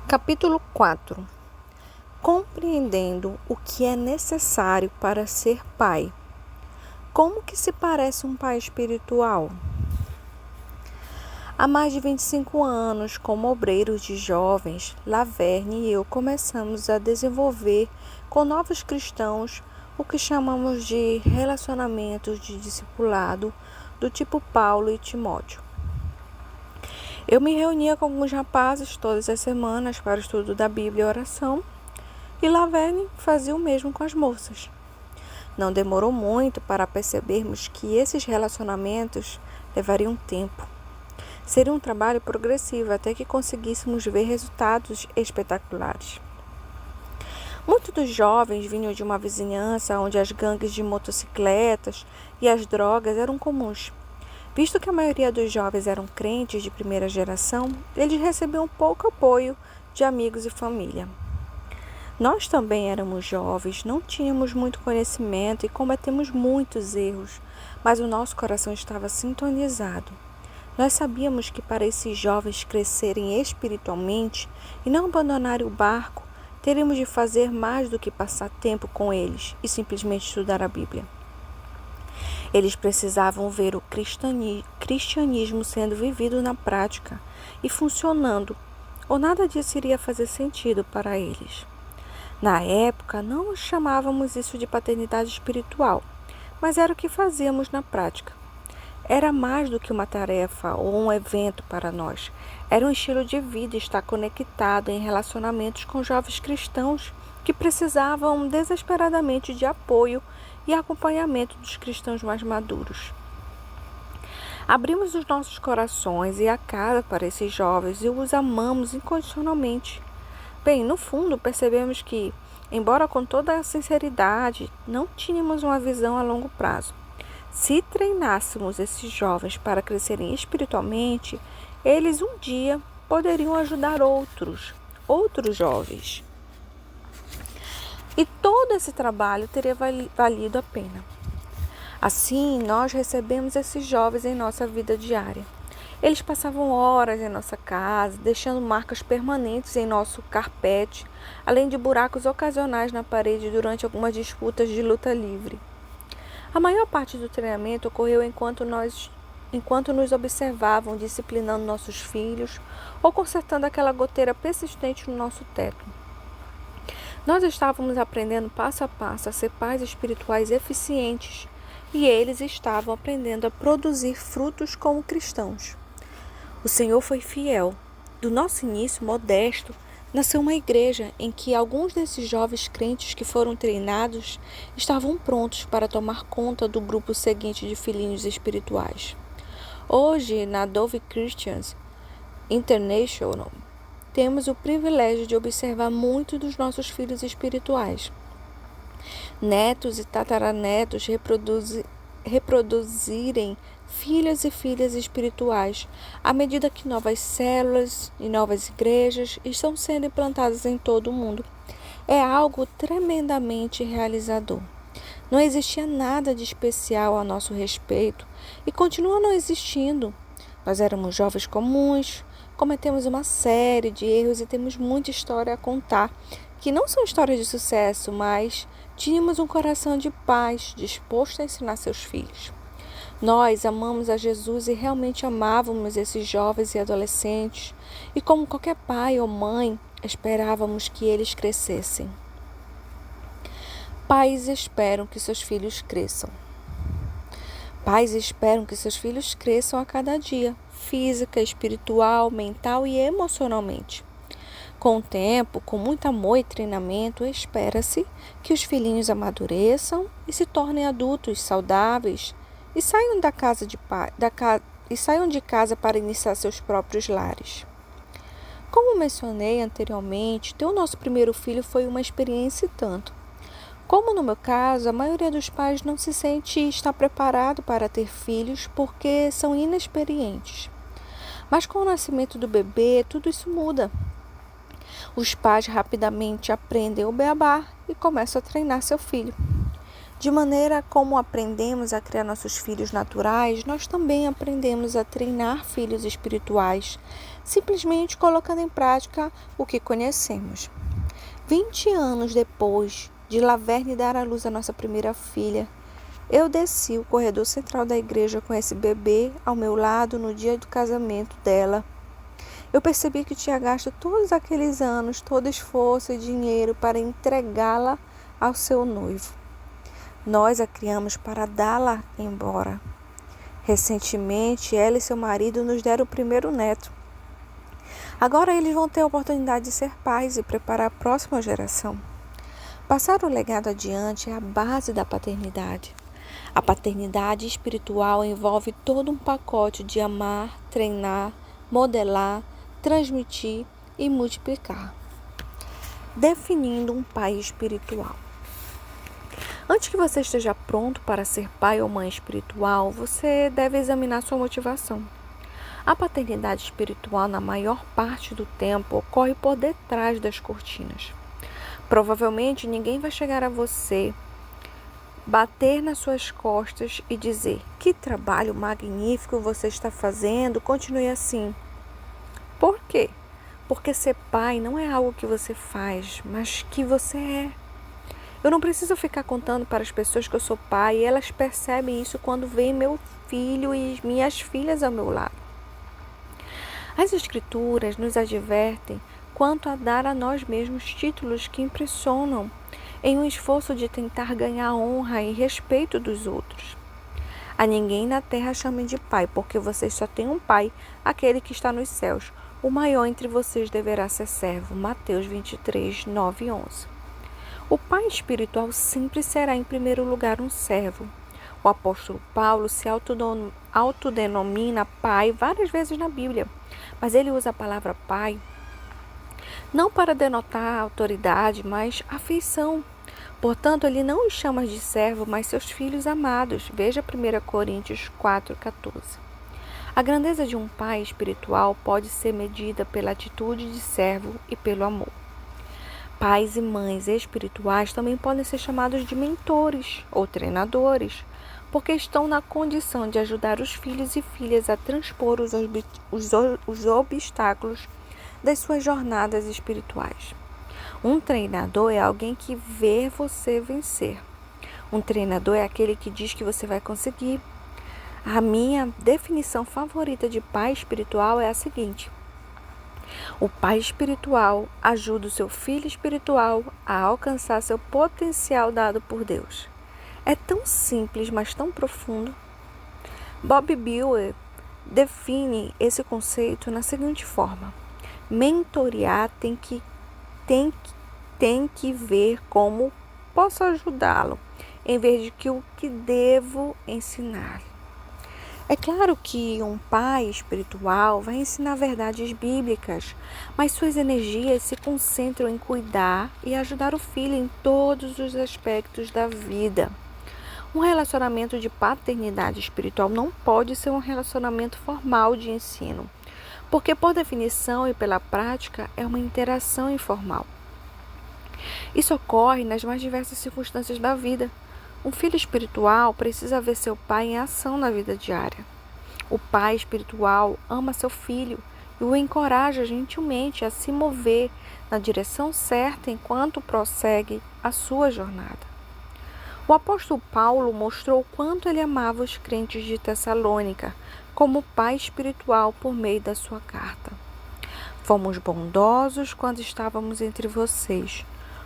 Capítulo 4. Compreendendo o que é necessário para ser pai. Como que se parece um pai espiritual? Há mais de 25 anos, como obreiros de jovens, Laverne e eu começamos a desenvolver com novos cristãos o que chamamos de relacionamentos de discipulado do tipo Paulo e Timóteo. Eu me reunia com alguns rapazes todas as semanas para o estudo da Bíblia e oração, e Laverne fazia o mesmo com as moças. Não demorou muito para percebermos que esses relacionamentos levariam tempo. Seria um trabalho progressivo até que conseguíssemos ver resultados espetaculares. Muitos dos jovens vinham de uma vizinhança onde as gangues de motocicletas e as drogas eram comuns. Visto que a maioria dos jovens eram crentes de primeira geração, eles recebiam pouco apoio de amigos e família. Nós também éramos jovens, não tínhamos muito conhecimento e cometemos muitos erros, mas o nosso coração estava sintonizado. Nós sabíamos que para esses jovens crescerem espiritualmente e não abandonarem o barco, teríamos de fazer mais do que passar tempo com eles e simplesmente estudar a Bíblia. Eles precisavam ver o cristianismo sendo vivido na prática e funcionando, ou nada disso iria fazer sentido para eles. Na época, não chamávamos isso de paternidade espiritual, mas era o que fazíamos na prática. Era mais do que uma tarefa ou um evento para nós. Era um estilo de vida estar conectado em relacionamentos com jovens cristãos que precisavam desesperadamente de apoio e acompanhamento dos cristãos mais maduros. Abrimos os nossos corações e a casa para esses jovens e os amamos incondicionalmente. Bem, no fundo, percebemos que, embora com toda a sinceridade, não tínhamos uma visão a longo prazo. Se treinássemos esses jovens para crescerem espiritualmente, eles um dia poderiam ajudar outros jovens. E todo esse trabalho teria valido a pena. Assim, nós recebemos esses jovens em nossa vida diária. Eles passavam horas em nossa casa, deixando marcas permanentes em nosso carpete, além de buracos ocasionais na parede durante algumas disputas de luta livre. A maior parte do treinamento ocorreu enquanto nos observavam disciplinando nossos filhos ou consertando aquela goteira persistente no nosso teto. Nós estávamos aprendendo passo a passo a ser pais espirituais eficientes e eles estavam aprendendo a produzir frutos como cristãos. O Senhor foi fiel. Do nosso início modesto, nasceu uma igreja em que alguns desses jovens crentes que foram treinados estavam prontos para tomar conta do grupo seguinte de filhinhos espirituais. Hoje, na Dove Christians International, temos o privilégio de observar muitos dos nossos filhos espirituais. Netos e tataranetos reproduzirem filhos e filhas espirituais, à medida que novas células e novas igrejas estão sendo implantadas em todo o mundo. É algo tremendamente realizador. Não existia nada de especial a nosso respeito e continua não existindo. Nós éramos jovens comuns, cometemos uma série de erros e temos muita história a contar, que não são histórias de sucesso, mas tínhamos um coração de paz, disposto a ensinar seus filhos. Nós amamos a Jesus e realmente amávamos esses jovens e adolescentes, e como qualquer pai ou mãe, esperávamos que eles crescessem. Pais esperam que seus filhos cresçam. Pais esperam que seus filhos cresçam a cada dia, física, espiritual, mental e emocionalmente. Com o tempo, com muito amor e treinamento, espera-se que os filhinhos amadureçam e se tornem adultos saudáveis e saiam de casa para iniciar seus próprios lares. Como mencionei anteriormente, ter o nosso primeiro filho foi uma experiência e tanto. Como no meu caso, a maioria dos pais não se sente estar preparado para ter filhos porque são inexperientes. Mas com o nascimento do bebê, tudo isso muda. Os pais rapidamente aprendem o beabá e começam a treinar seu filho. De maneira como aprendemos a criar nossos filhos naturais, nós também aprendemos a treinar filhos espirituais, simplesmente colocando em prática o que conhecemos. 20 anos depois de Laverne dar à luz a nossa primeira filha, eu desci o corredor central da igreja com esse bebê ao meu lado no dia do casamento dela. Eu percebi que tinha gasto todos aqueles anos, todo esforço e dinheiro para entregá-la ao seu noivo. Nós a criamos para dá-la embora. Recentemente, ela e seu marido nos deram o primeiro neto. Agora eles vão ter a oportunidade de ser pais e preparar a próxima geração. Passar o legado adiante é a base da paternidade. A paternidade espiritual envolve todo um pacote de amar, treinar, modelar, transmitir e multiplicar. Definindo um pai espiritual. Antes que você esteja pronto para ser pai ou mãe espiritual, você deve examinar sua motivação. A paternidade espiritual, na maior parte do tempo, ocorre por detrás das cortinas. Provavelmente ninguém vai chegar a você, bater nas suas costas e dizer: que trabalho magnífico você está fazendo, continue assim. Por quê? Porque ser pai não é algo que você faz, mas que você é. Eu não preciso ficar contando para as pessoas que eu sou pai, e elas percebem isso quando veem meu filho e minhas filhas ao meu lado. As Escrituras nos advertem quanto a dar a nós mesmos títulos que impressionam, em um esforço de tentar ganhar honra e respeito dos outros. A ninguém na terra chamem de pai, porque vocês só têm um pai, aquele que está nos céus. O maior entre vocês deverá ser servo. Mateus 23, 9 e 11. O pai espiritual sempre será em primeiro lugar um servo. O apóstolo Paulo se autodenomina pai várias vezes na Bíblia, mas ele usa a palavra pai não para denotar autoridade, mas afeição. Portanto, ele não os chama de servo, mas seus filhos amados. Veja 1 Coríntios 4,14. A grandeza de um pai espiritual pode ser medida pela atitude de servo e pelo amor. Pais e mães espirituais também podem ser chamados de mentores ou treinadores, porque estão na condição de ajudar os filhos e filhas a transpor os obstáculos das suas jornadas espirituais. Um treinador é alguém que vê você vencer. Um treinador é aquele que diz que você vai conseguir. A minha definição favorita de pai espiritual é a seguinte: o pai espiritual ajuda o seu filho espiritual a alcançar seu potencial dado por Deus. É tão simples, mas tão profundo. Bob Bieler define esse conceito na seguinte forma: mentorear tem que ver como posso ajudá-lo, em vez de o que devo ensinar. É claro que um pai espiritual vai ensinar verdades bíblicas, mas suas energias se concentram em cuidar e ajudar o filho em todos os aspectos da vida. Um relacionamento de paternidade espiritual não pode ser um relacionamento formal de ensino, porque por definição e pela prática é uma interação informal. Isso ocorre nas mais diversas circunstâncias da vida. Um filho espiritual precisa ver seu pai em ação na vida diária. O pai espiritual ama seu filho e o encoraja gentilmente a se mover na direção certa enquanto prossegue a sua jornada. O apóstolo Paulo mostrou o quanto ele amava os crentes de Tessalônica como pai espiritual por meio da sua carta. Fomos bondosos quando estávamos entre vocês,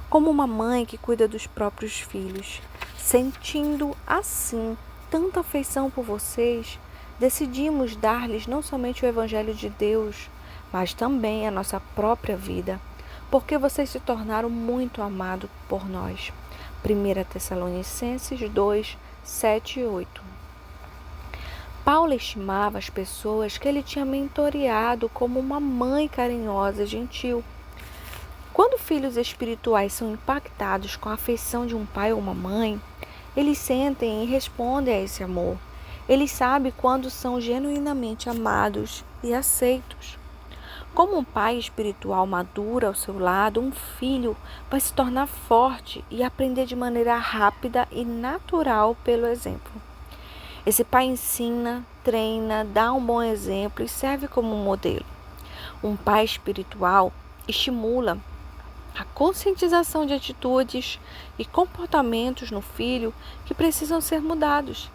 como uma mãe que cuida dos próprios filhos. Sentindo assim tanta afeição por vocês, decidimos dar-lhes não somente o Evangelho de Deus, mas também a nossa própria vida, porque vocês se tornaram muito amados por nós. 1 Tessalonicenses 2, 7 e 8. Paulo estimava as pessoas que ele tinha mentoreado como uma mãe carinhosa e gentil. Quando filhos espirituais são impactados com a afeição de um pai ou uma mãe, eles sentem e respondem a esse amor. Eles sabem quando são genuinamente amados e aceitos. Como um pai espiritual maduro ao seu lado, um filho vai se tornar forte e aprender de maneira rápida e natural pelo exemplo. Esse pai ensina, treina, dá um bom exemplo e serve como modelo. Um pai espiritual estimula a conscientização de atitudes e comportamentos no filho que precisam ser mudados.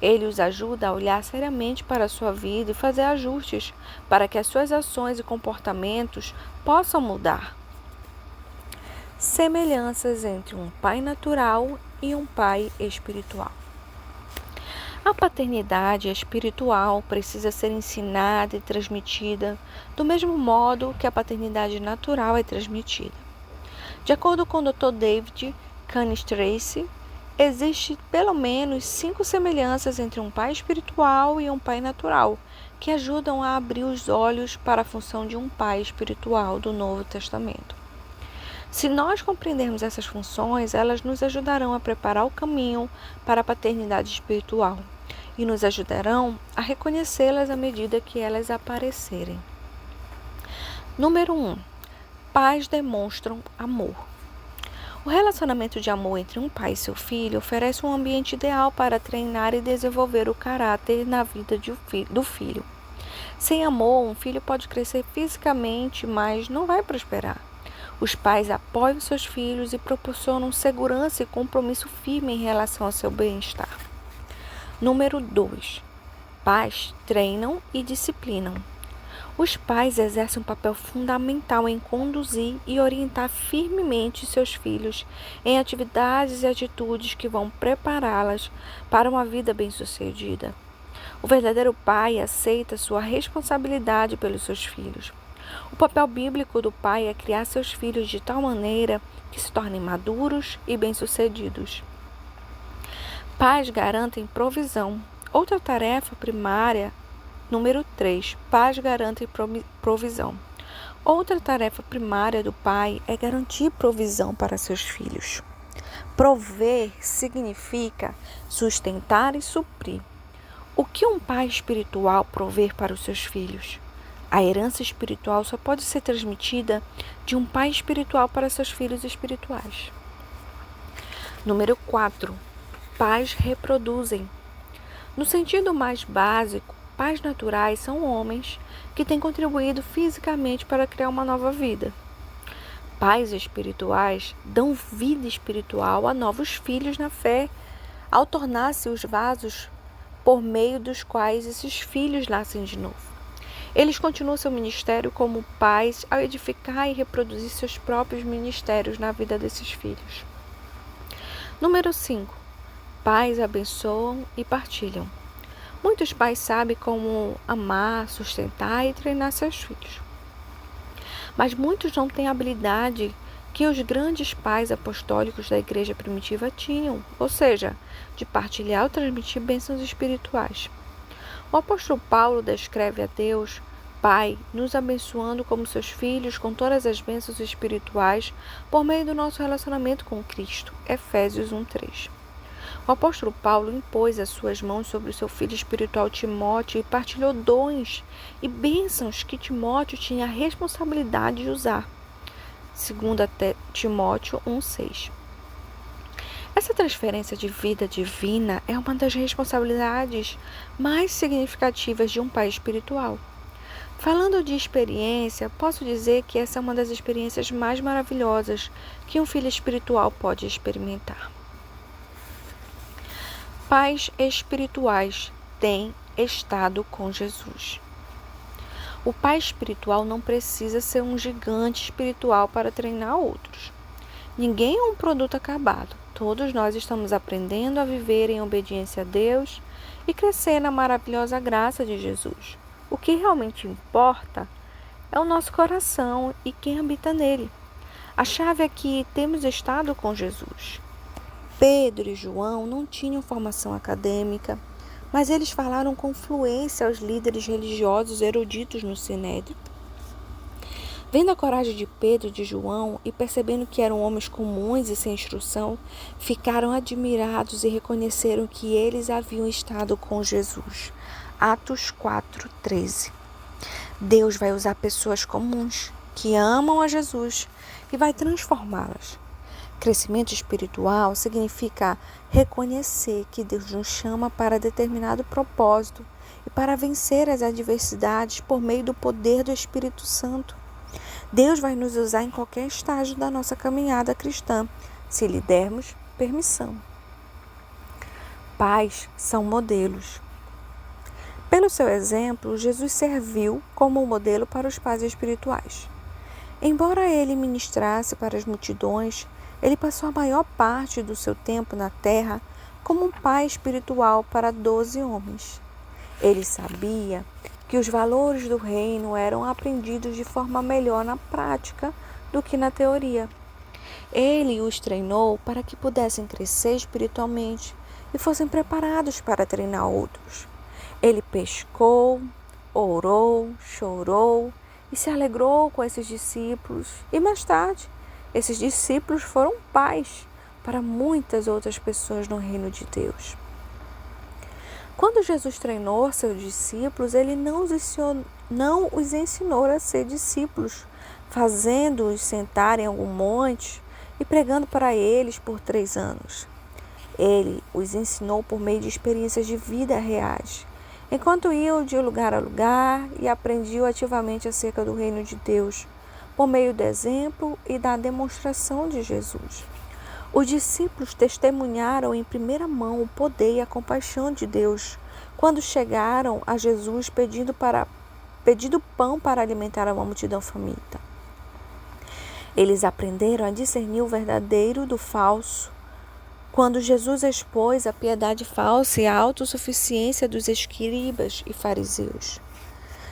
Ele os ajuda a olhar seriamente para a sua vida e fazer ajustes para que as suas ações e comportamentos possam mudar. Semelhanças entre um pai natural e um pai espiritual. A paternidade espiritual precisa ser ensinada e transmitida do mesmo modo que a paternidade natural é transmitida. De acordo com o Dr. David Canis Tracy, existe pelo menos 5 semelhanças entre um pai espiritual e um pai natural, que ajudam a abrir os olhos para a função de um pai espiritual do Novo Testamento. Se nós compreendermos essas funções, elas nos ajudarão a preparar o caminho para a paternidade espiritual e nos ajudarão a reconhecê-las à medida que elas aparecerem. Número 1. Pais demonstram amor. O relacionamento de amor entre um pai e seu filho oferece um ambiente ideal para treinar e desenvolver o caráter na vida do filho. Sem amor, um filho pode crescer fisicamente, mas não vai prosperar. Os pais apoiam seus filhos e proporcionam segurança e compromisso firme em relação ao seu bem-estar. Número 2. Pais treinam e disciplinam. Os pais exercem um papel fundamental em conduzir e orientar firmemente seus filhos em atividades e atitudes que vão prepará-las para uma vida bem-sucedida. O verdadeiro pai aceita sua responsabilidade pelos seus filhos. O papel bíblico do pai é criar seus filhos de tal maneira que se tornem maduros e bem-sucedidos. Pais garantem provisão. Outra tarefa primária, número 3, pais garantem provisão. Outra tarefa primária do pai é garantir provisão para seus filhos. Prover significa sustentar e suprir. O que um pai espiritual prover para os seus filhos? A herança espiritual só pode ser transmitida de um pai espiritual para seus filhos espirituais. Número 4. Pais reproduzem. No sentido mais básico, pais naturais são homens que têm contribuído fisicamente para criar uma nova vida. Pais espirituais dão vida espiritual a novos filhos na fé, ao tornar-se os vasos por meio dos quais esses filhos nascem de novo. Eles continuam seu ministério como pais ao edificar e reproduzir seus próprios ministérios na vida desses filhos. Número 5. Pais abençoam e partilham. Muitos pais sabem como amar, sustentar e treinar seus filhos. Mas muitos não têm a habilidade que os grandes pais apostólicos da igreja primitiva tinham, ou seja, de partilhar ou transmitir bênçãos espirituais. O apóstolo Paulo descreve a Deus, Pai, nos abençoando como seus filhos com todas as bênçãos espirituais por meio do nosso relacionamento com Cristo. Efésios 1:3. O apóstolo Paulo impôs as suas mãos sobre o seu filho espiritual Timóteo e partilhou dons e bênçãos que Timóteo tinha a responsabilidade de usar. 2 Timóteo 1:6. Essa transferência de vida divina é uma das responsabilidades mais significativas de um pai espiritual. Falando de experiência, posso dizer que essa é uma das experiências mais maravilhosas que um filho espiritual pode experimentar. Pais espirituais têm estado com Jesus. O pai espiritual não precisa ser um gigante espiritual para treinar outros. Ninguém é um produto acabado. Todos nós estamos aprendendo a viver em obediência a Deus e crescer na maravilhosa graça de Jesus. O que realmente importa é o nosso coração e quem habita nele. A chave é que temos estado com Jesus. Pedro e João não tinham formação acadêmica, mas eles falaram com fluência aos líderes religiosos eruditos no Sinédrio. Vendo a coragem de Pedro e de João e percebendo que eram homens comuns e sem instrução, ficaram admirados e reconheceram que eles haviam estado com Jesus. Atos 4:13. Deus vai usar pessoas comuns que amam a Jesus e vai transformá-las. Crescimento espiritual significa reconhecer que Deus nos chama para determinado propósito e para vencer as adversidades por meio do poder do Espírito Santo. Deus vai nos usar em qualquer estágio da nossa caminhada cristã, se lhe dermos permissão. Pais são modelos. Pelo seu exemplo, Jesus serviu como modelo para os pais espirituais. Embora ele ministrasse para as multidões, ele passou a maior parte do seu tempo na terra como um pai espiritual para 12 homens. Ele sabia que os valores do reino eram aprendidos de forma melhor na prática do que na teoria. Ele os treinou para que pudessem crescer espiritualmente e fossem preparados para treinar outros. Ele pescou, orou, chorou e se alegrou com esses discípulos. E mais tarde, esses discípulos foram pais para muitas outras pessoas no reino de Deus. Quando Jesus treinou seus discípulos, ele não os ensinou a ser discípulos, fazendo-os sentar em algum monte e pregando para eles por 3 anos. Ele os ensinou por meio de experiências de vida reais, enquanto iam de lugar a lugar e aprendiam ativamente acerca do reino de Deus, por meio do exemplo e da demonstração de Jesus. Os discípulos testemunharam em primeira mão o poder e a compaixão de Deus quando chegaram a Jesus pedindo pão para alimentar uma multidão faminta. Eles aprenderam a discernir o verdadeiro do falso quando Jesus expôs a piedade falsa e a autossuficiência dos escribas e fariseus.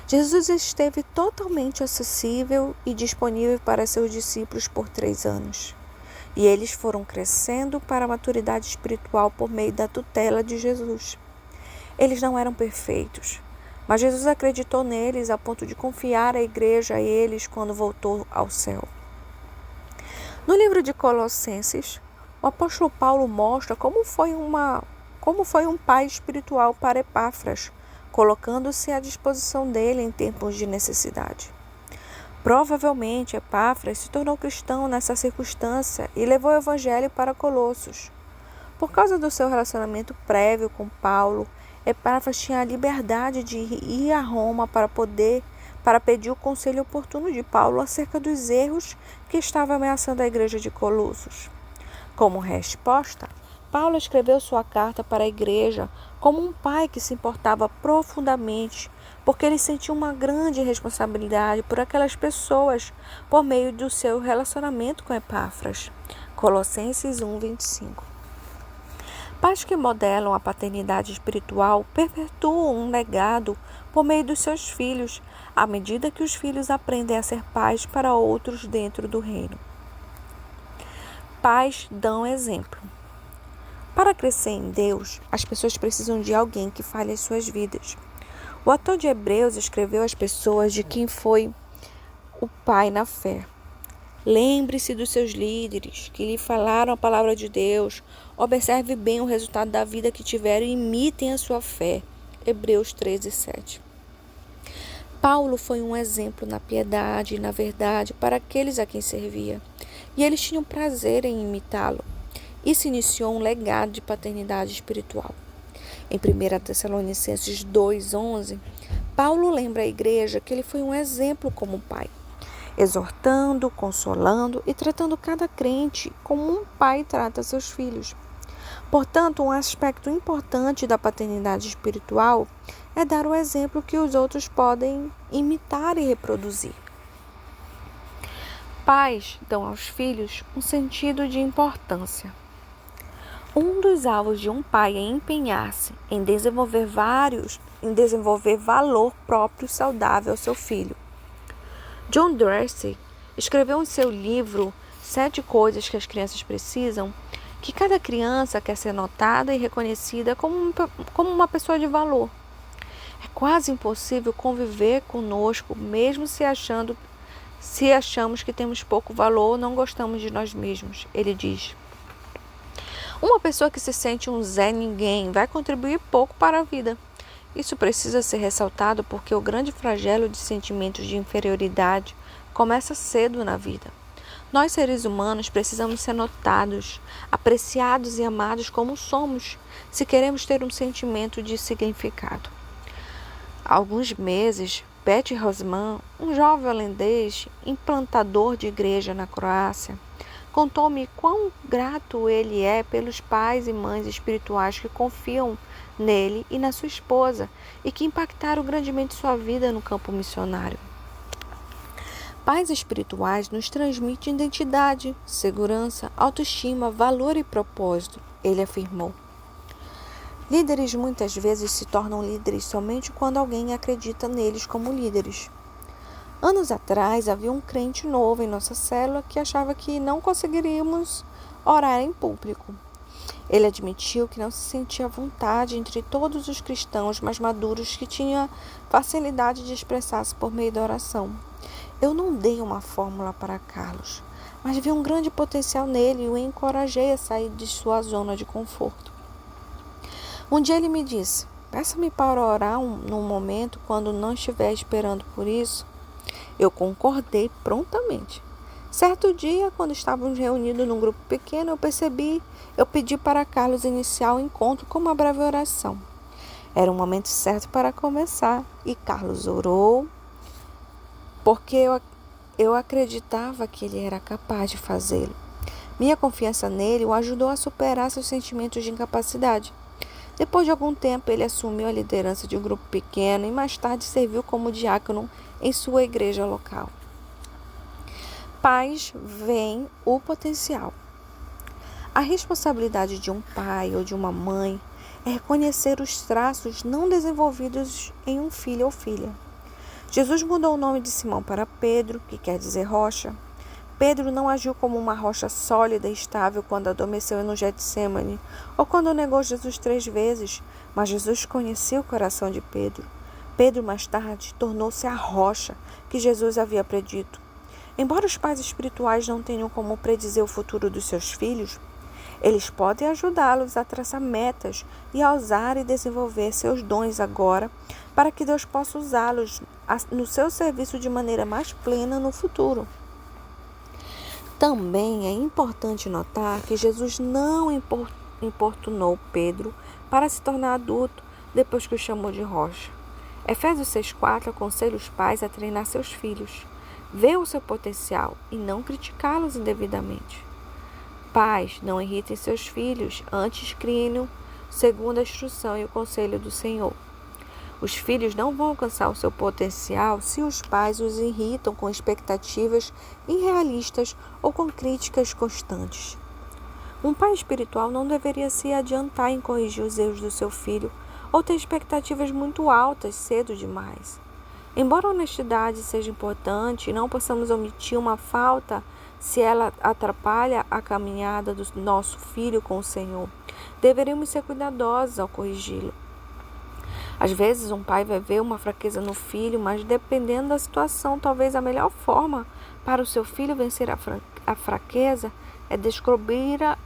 Jesus esteve totalmente acessível e disponível para seus discípulos por 3 anos. E eles foram crescendo para a maturidade espiritual por meio da tutela de Jesus. Eles não eram perfeitos, mas Jesus acreditou neles a ponto de confiar a igreja a eles quando voltou ao céu. No livro de Colossenses, o apóstolo Paulo mostra como foi um pai espiritual para Epáfras, colocando-se à disposição dele em tempos de necessidade. Provavelmente, Epáfras se tornou cristão nessa circunstância e levou o evangelho para Colossos. Por causa do seu relacionamento prévio com Paulo, Epáfras tinha a liberdade de ir a Roma para pedir o conselho oportuno de Paulo acerca dos erros que estavam ameaçando a igreja de Colossos. Como resposta, Paulo escreveu sua carta para a igreja como um pai que se importava profundamente, porque ele sentia uma grande responsabilidade por aquelas pessoas por meio do seu relacionamento com Epáfras. Colossenses 1:25. Pais que modelam a paternidade espiritual perpetuam um legado por meio dos seus filhos, à medida que os filhos aprendem a ser pais para outros dentro do reino. Pais dão exemplo. Para crescer em Deus, as pessoas precisam de alguém que fale as suas vidas. O autor de Hebreus escreveu às pessoas de quem foi o pai na fé. Lembre-se dos seus líderes que lhe falaram a palavra de Deus. Observe bem o resultado da vida que tiveram e imitem a sua fé. Hebreus 13:7. Paulo foi um exemplo na piedade e na verdade para aqueles a quem servia, e eles tinham prazer em imitá-lo. Isso iniciou um legado de paternidade espiritual. Em 1 Tessalonicenses 2:11, Paulo lembra à igreja que ele foi um exemplo como pai, exortando, consolando e tratando cada crente como um pai trata seus filhos. Portanto, um aspecto importante da paternidade espiritual é dar o exemplo que os outros podem imitar e reproduzir. Pais dão aos filhos um sentido de importância. Um dos alvos de um pai é empenhar-se em desenvolver valor próprio saudável ao seu filho. John Dorsey escreveu em seu livro 7 Coisas que as Crianças Precisam que cada criança quer ser notada e reconhecida como uma pessoa de valor. É quase impossível conviver conosco, mesmo se achamos que temos pouco valor ou não gostamos de nós mesmos, ele diz. Uma pessoa que se sente um Zé Ninguém vai contribuir pouco para a vida. Isso precisa ser ressaltado porque o grande flagelo de sentimentos de inferioridade começa cedo na vida. Nós, seres humanos, precisamos ser notados, apreciados e amados como somos, se queremos ter um sentimento de significado. Há alguns meses, Betty Rosman, um jovem holandês, implantador de igreja na Croácia, contou-me quão grato ele é pelos pais e mães espirituais que confiam nele e na sua esposa e que impactaram grandemente sua vida no campo missionário. Pais espirituais nos transmitem identidade, segurança, autoestima, valor e propósito, ele afirmou. Líderes muitas vezes se tornam líderes somente quando alguém acredita neles como líderes. Anos atrás, havia um crente novo em nossa célula que achava que não conseguiríamos orar em público. Ele admitiu que não se sentia à vontade entre todos os cristãos mais maduros que tinha facilidade de expressar-se por meio da oração. Eu não dei uma fórmula para Carlos, mas vi um grande potencial nele e o encorajei a sair de sua zona de conforto. Um dia ele me disse, peça-me para orar num momento quando não estiver esperando por isso. Eu concordei prontamente. Certo dia, quando estávamos reunidos num grupo pequeno, eu pedi para Carlos iniciar o encontro com uma breve oração. Era o momento certo para começar e Carlos orou, porque eu acreditava que ele era capaz de fazê-lo. Minha confiança nele o ajudou a superar seus sentimentos de incapacidade. Depois de algum tempo, ele assumiu a liderança de um grupo pequeno e mais tarde serviu como diácono em sua igreja local. Pais veem o potencial. A responsabilidade de um pai ou de uma mãe é reconhecer os traços não desenvolvidos em um filho ou filha. Jesus mudou o nome de Simão para Pedro, que quer dizer rocha. Pedro não agiu como uma rocha sólida e estável quando adormeceu no Getsemane ou quando negou Jesus 3 vezes, mas Jesus conhecia o coração de Pedro. Pedro, mais tarde, tornou-se a rocha que Jesus havia predito. Embora os pais espirituais não tenham como predizer o futuro dos seus filhos, eles podem ajudá-los a traçar metas e a usar e desenvolver seus dons agora para que Deus possa usá-los no seu serviço de maneira mais plena no futuro. Também é importante notar que Jesus não importunou Pedro para se tornar adulto depois que o chamou de rocha. Efésios 6,4 aconselha os pais a treinar seus filhos, ver o seu potencial e não criticá-los indevidamente. Pais, não irritem seus filhos, antes criem-no segundo a instrução e o conselho do Senhor. Os filhos não vão alcançar o seu potencial se os pais os irritam com expectativas irrealistas ou com críticas constantes. Um pai espiritual não deveria se adiantar em corrigir os erros do seu filho ou ter expectativas muito altas cedo demais. Embora a honestidade seja importante, não possamos omitir uma falta se ela atrapalha a caminhada do nosso filho com o Senhor. Deveríamos ser cuidadosos ao corrigi-lo. Às vezes um pai vai ver uma fraqueza no filho, mas dependendo da situação, talvez a melhor forma para o seu filho vencer a fraqueza é descobri-la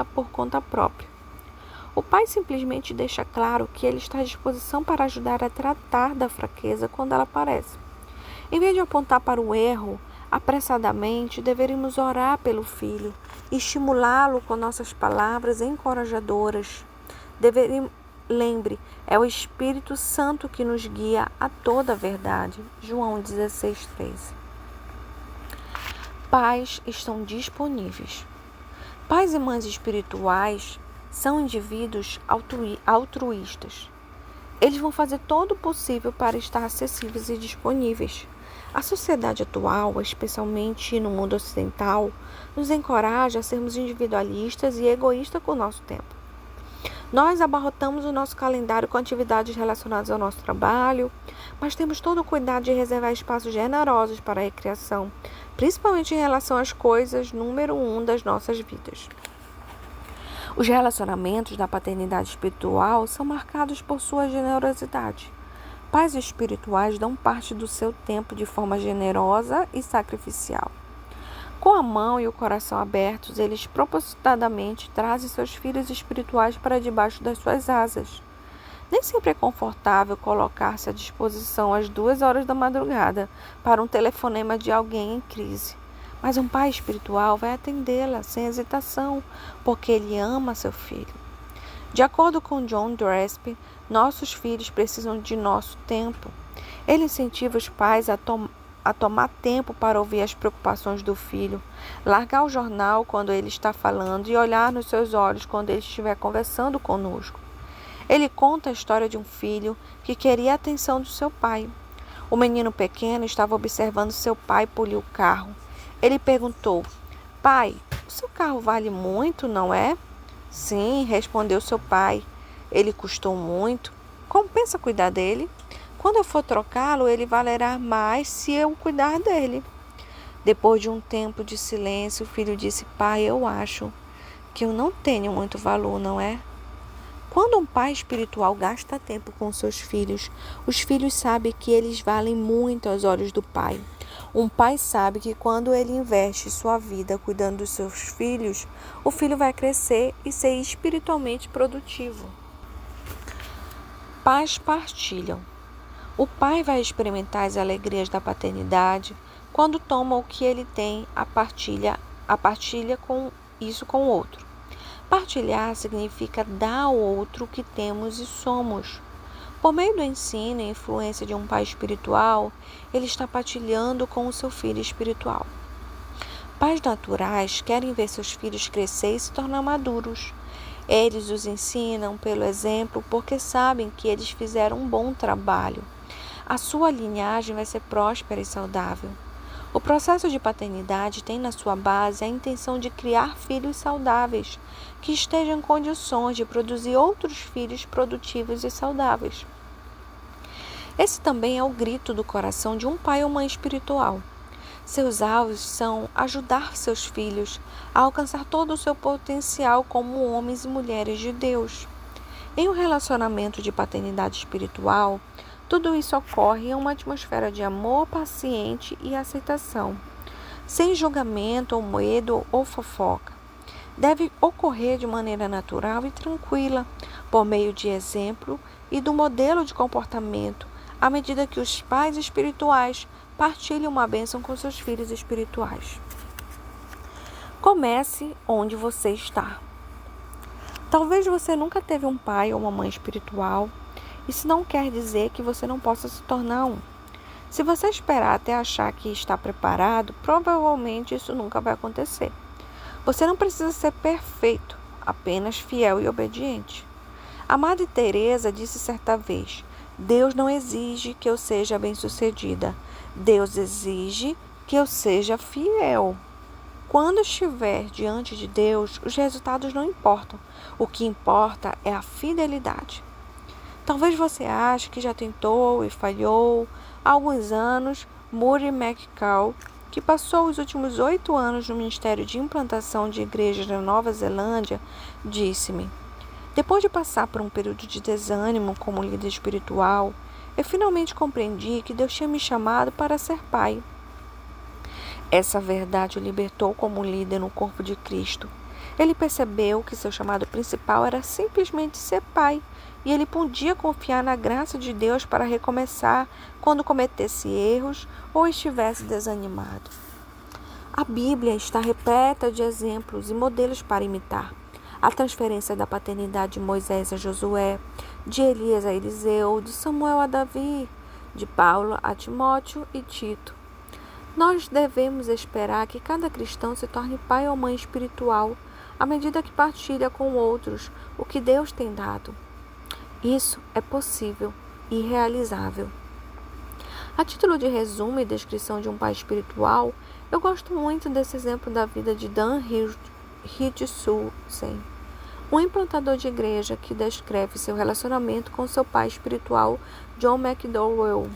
por conta própria. O pai simplesmente deixa claro que ele está à disposição para ajudar a tratar da fraqueza quando ela aparece. Em vez de apontar para o erro apressadamente, deveríamos orar pelo filho e estimulá-lo com nossas palavras encorajadoras. Lembre, é o Espírito Santo que nos guia a toda a verdade. João 16,13. Pais estão disponíveis. Pais e mães espirituais são indivíduos altruístas. Eles vão fazer todo o possível para estar acessíveis e disponíveis. A sociedade atual, especialmente no mundo ocidental, nos encoraja a sermos individualistas e egoístas com o nosso tempo. Nós abarrotamos o nosso calendário com atividades relacionadas ao nosso trabalho, mas temos todo o cuidado de reservar espaços generosos para a recreação, principalmente em relação às coisas número 1 das nossas vidas. Os relacionamentos da paternidade espiritual são marcados por sua generosidade. Pais espirituais dão parte do seu tempo de forma generosa e sacrificial. Com a mão e o coração abertos, eles propositadamente trazem seus filhos espirituais para debaixo das suas asas. Nem sempre é confortável colocar-se à disposição às 2 horas da madrugada para um telefonema de alguém em crise. Mas um pai espiritual vai atendê-la sem hesitação, porque ele ama seu filho. De acordo com John Drespe, nossos filhos precisam de nosso tempo. Ele incentiva os pais a tomar tempo para ouvir as preocupações do filho, largar o jornal quando ele está falando e olhar nos seus olhos quando ele estiver conversando conosco. Ele conta a história de um filho que queria a atenção do seu pai. O menino pequeno estava observando seu pai polir o carro. Ele perguntou: "Pai, o seu carro vale muito, não é?" "Sim", respondeu seu pai. "Ele custou muito. Compensa cuidar dele? Quando eu for trocá-lo, ele valerá mais se eu cuidar dele." Depois de um tempo de silêncio, o filho disse: "Pai, eu acho que eu não tenho muito valor, não é?" Quando um pai espiritual gasta tempo com seus filhos, os filhos sabem que eles valem muito aos olhos do pai. Um pai sabe que quando ele investe sua vida cuidando dos seus filhos, o filho vai crescer e ser espiritualmente produtivo. Pais partilham. O pai vai experimentar as alegrias da paternidade quando toma o que ele tem a partilha com isso com o outro. Partilhar significa dar ao outro o que temos e somos. Por meio do ensino e influência de um pai espiritual, ele está partilhando com o seu filho espiritual. Pais naturais querem ver seus filhos crescer e se tornar maduros. Eles os ensinam pelo exemplo porque sabem que eles fizeram um bom trabalho. A sua linhagem vai ser próspera e saudável. O processo de paternidade tem na sua base a intenção de criar filhos saudáveis, que estejam em condições de produzir outros filhos produtivos e saudáveis. Esse também é o grito do coração de um pai ou mãe espiritual. Seus alvos são ajudar seus filhos a alcançar todo o seu potencial como homens e mulheres de Deus. Em um relacionamento de paternidade espiritual, tudo isso ocorre em uma atmosfera de amor paciente e aceitação, sem julgamento ou medo ou fofoca. Deve ocorrer de maneira natural e tranquila, por meio de exemplo e do modelo de comportamento, à medida que os pais espirituais partilham uma bênção com seus filhos espirituais. Comece onde você está. Talvez você nunca teve um pai ou uma mãe espiritual. Isso não quer dizer que você não possa se tornar um. Se você esperar até achar que está preparado, provavelmente isso nunca vai acontecer. Você não precisa ser perfeito, apenas fiel e obediente. A Madre Teresa disse certa vez: "Deus não exige que eu seja bem-sucedida. Deus exige que eu seja fiel." Quando estiver diante de Deus, os resultados não importam. O que importa é a fidelidade. Talvez você ache que já tentou e falhou. Há alguns anos, Murray McCall, que passou os últimos 8 anos no Ministério de Implantação de Igrejas na Nova Zelândia, disse-me: "Depois de passar por um período de desânimo como líder espiritual, eu finalmente compreendi que Deus tinha me chamado para ser pai." Essa verdade o libertou como líder no corpo de Cristo. Ele percebeu que seu chamado principal era simplesmente ser pai, e ele podia confiar na graça de Deus para recomeçar quando cometesse erros ou estivesse desanimado. A Bíblia está repleta de exemplos e modelos para imitar. A transferência da paternidade de Moisés a Josué, de Elias a Eliseu, de Samuel a Davi, de Paulo a Timóteo e Tito. Nós devemos esperar que cada cristão se torne pai ou mãe espiritual à medida que partilha com outros o que Deus tem dado. Isso é possível e realizável. A título de resumo e descrição de um pai espiritual, eu gosto muito desse exemplo da vida de Dan Richardson, um implantador de igreja que descreve seu relacionamento com seu pai espiritual, John McDowell.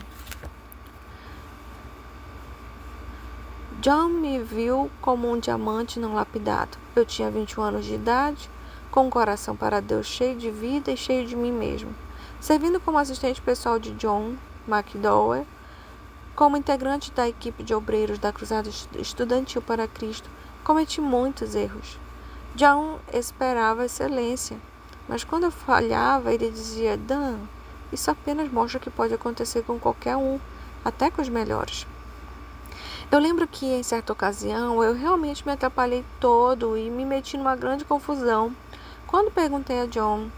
John me viu como um diamante não lapidado. Eu tinha 21 anos de idade, com um coração para Deus cheio de vida e cheio de mim mesmo. Servindo como assistente pessoal de John McDowell, como integrante da equipe de obreiros da Cruzada Estudantil para Cristo, cometi muitos erros. John esperava excelência, Mas quando eu falhava, ele dizia: Dan, isso apenas mostra que pode acontecer com qualquer um, até com os melhores. Eu lembro que em certa ocasião eu realmente me atrapalhei todo e me meti numa grande confusão. Quando perguntei a John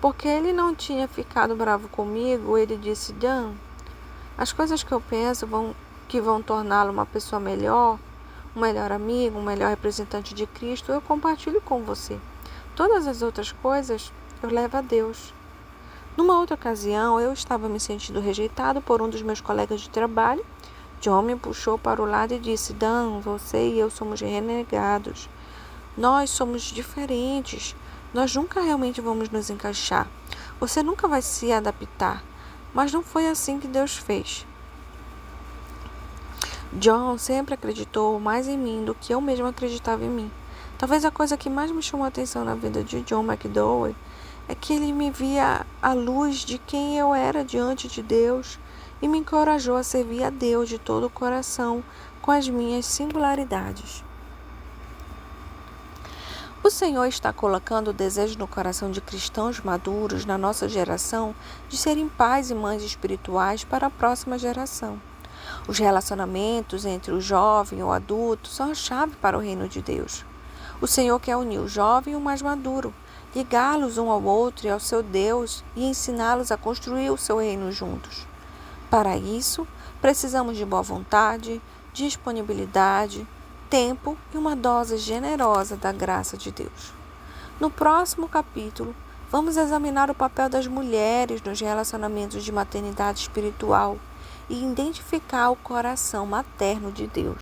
por que ele não tinha ficado bravo comigo, ele disse: Dan, as coisas que eu penso que vão torná-lo uma pessoa melhor, um melhor amigo, um melhor representante de Cristo, eu compartilho com você. Todas as outras coisas eu levo a Deus. Numa outra ocasião, eu estava me sentindo rejeitado por um dos meus colegas de trabalho. John me puxou para o lado e disse: Dan, você e eu somos renegados. Nós somos diferentes. Nós nunca realmente vamos nos encaixar. Você nunca vai se adaptar. Mas não foi assim que Deus fez. John sempre acreditou mais em mim do que eu mesmo acreditava em mim. Talvez a coisa que mais me chamou a atenção na vida de John McDowell é que ele me via à luz de quem eu era diante de Deus e me encorajou a servir a Deus de todo o coração com as minhas singularidades. O Senhor está colocando o desejo no coração de cristãos maduros na nossa geração de serem pais e mães espirituais para a próxima geração. Os relacionamentos entre o jovem e o adulto são a chave para o reino de Deus. O Senhor quer unir o jovem e o mais maduro, ligá-los um ao outro e ao seu Deus e ensiná-los a construir o seu reino juntos. Para isso, precisamos de boa vontade, disponibilidade, tempo e uma dose generosa da graça de Deus. No próximo capítulo, vamos examinar o papel das mulheres nos relacionamentos de maternidade espiritual e identificar o coração materno de Deus.